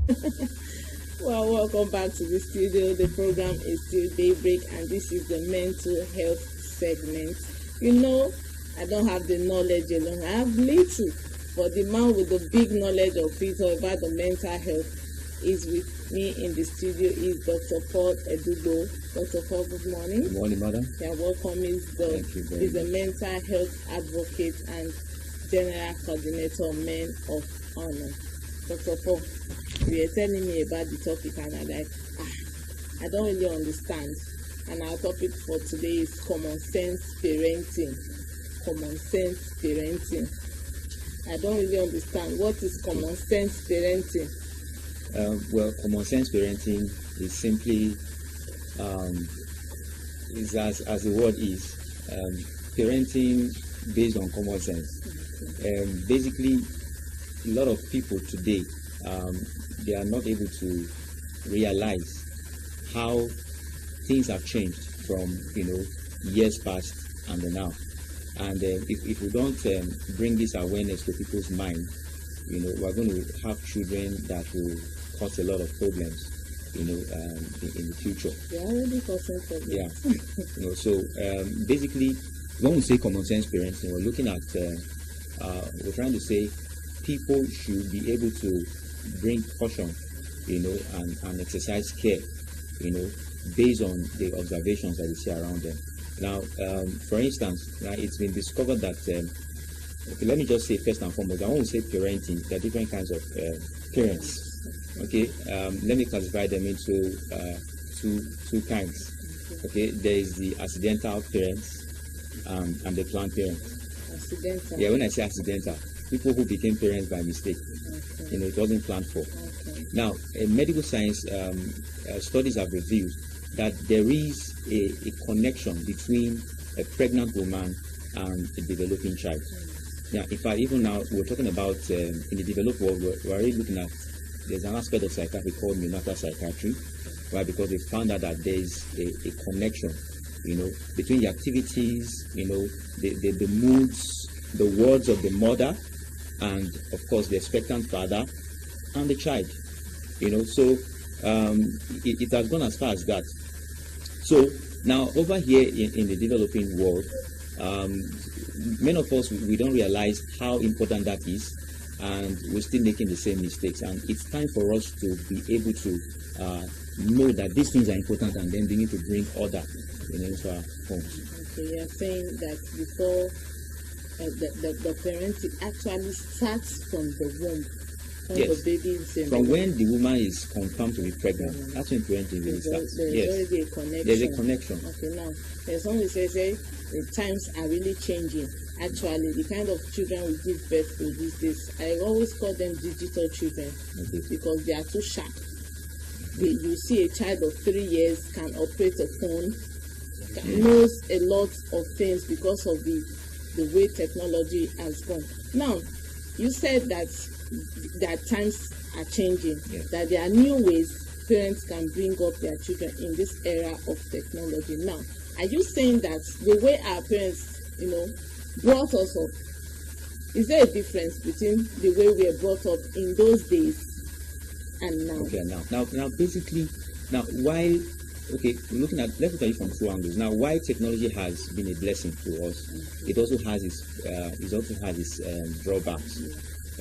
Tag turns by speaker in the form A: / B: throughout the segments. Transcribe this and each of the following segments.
A: Well, welcome back to the studio. The program is still Daybreak, and this is the mental health segment. You know, I don't have the knowledge alone. I have little, but the man with the big knowledge of it all about the mental health is with me in the studio. Is Dr. Paul Edugo. Dr. Paul, good morning.
B: Good morning, madam.
A: Yeah, welcome. Is a mental health advocate and general coordinator, Men of Honor. Dr. Paul, you were telling me about the topic, and I'm like, I don't really understand. And our topic for today is common sense parenting. Common sense parenting. I don't really understand. What is common sense parenting?
B: Well, common sense parenting is simply, is as the word is, parenting based on common sense. Basically, a lot of people today, they are not able to realize how things have changed from years past and now. And if we don't bring this awareness to people's mind, we're going to have children that will cause a lot of problems, in the future.
A: They are already causing problems.
B: Yeah. So basically, when we say common sense parenting, we're looking at, we're trying to say people should be able to bring caution, and exercise care, based on the observations that they see around them. Now, for instance, it's been discovered that, okay, let me just say first and foremost, I want to say parenting, there are different kinds of parents. Okay, let me classify them into two kinds. Okay, there is the accidental parents and the planned parents.
A: Accidental?
B: Yeah, when I say accidental, people who became parents by mistake.
A: Okay.
B: It wasn't planned for.
A: Okay.
B: Now, in medical science, studies have revealed that there is a connection between a pregnant woman and a developing child. Now, in fact, even now, we're talking about in the developed world, we're already looking at, there's an aspect of psychiatry called neonatal psychiatry, right? Because they found out that there's a connection, between the activities, the moods, the words of the mother, and of course the expectant father and the child. So it has gone as far as that. So now over here in the developing world, many of us, we don't realize how important that is, and we're still making the same mistakes. And it's time for us to be able to know that these things are important, and then begin to bring order into our homes.
A: Okay, you're saying that before the parenting actually starts from the womb.
B: Yes.
A: The baby is in
B: from when the woman is confirmed to be pregnant, that's when parenting really starts.
A: There's already a connection.
B: There's a connection.
A: Okay, now there's someone say the times are really changing. Actually, the kind of children we give birth to these days, I always call them digital children, because they are too sharp. You see a child of 3 years can operate a phone, knows a lot of things because of the way technology has gone. Now, you said that times are changing, that there are new ways parents can bring up their children in this era of technology. Now, are you saying that the way our parents, brought us up, is there a difference between the way we were brought up in those days and now?
B: Okay, now basically, while, okay, let's look at it from two angles. Now, while technology has been a blessing to us, it also has its drawbacks.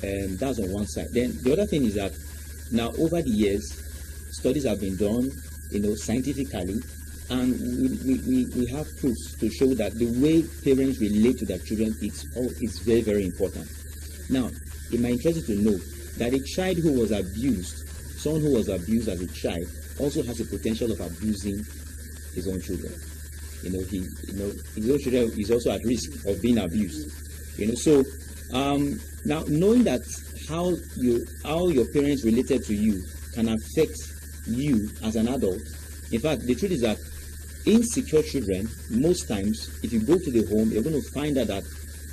B: That's on one side. Then the other thing is that now over the years, studies have been done, scientifically, and we have proofs to show that the way parents relate to their children is very, very important. Now, it might interest you to know that a child who was abused, someone who was abused as a child, also has the potential of abusing his own children. His own children is also at risk of being abused. So now knowing that how your parents related to you can affect you as an adult. In fact, the truth is that insecure children, most times, if you go to the home, you're going to find out that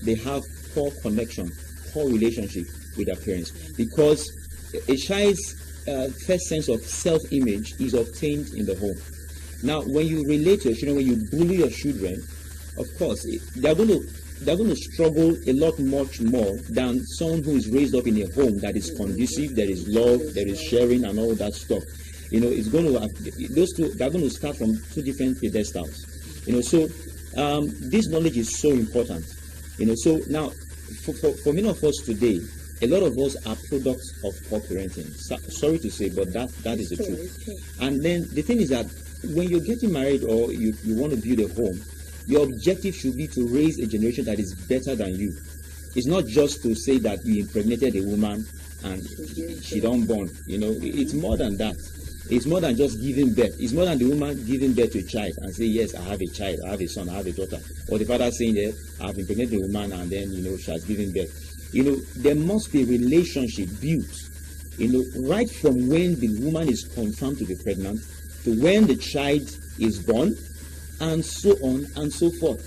B: they have poor connection, poor relationship with their parents, because a child's first sense of self-image is obtained in the home. Now, when you relate to your children, when you bully your children, of course, they're going to to struggle a lot much more than someone who is raised up in a home that is conducive, there is love, there is sharing, and all that stuff. It's going to those two. They're going to start from two different pedestals. So this knowledge is so important. So now for many of us today, a lot of us are products of poor parenting. Sorry to say, but that is the truth. And then the thing is that when you're getting married or you want to build a home, your objective should be to raise a generation that is better than you. It's not just to say that you impregnated a woman and she don't born. It's more than that. It's more than just giving birth. It's more than the woman giving birth to a child and say, yes, I have a child, I have a son, I have a daughter. Or the father saying, yeah, I have impregnated a woman and then, she has given birth. There must be a relationship built, right from when the woman is confirmed to be pregnant to when the child is born, and so on and so forth.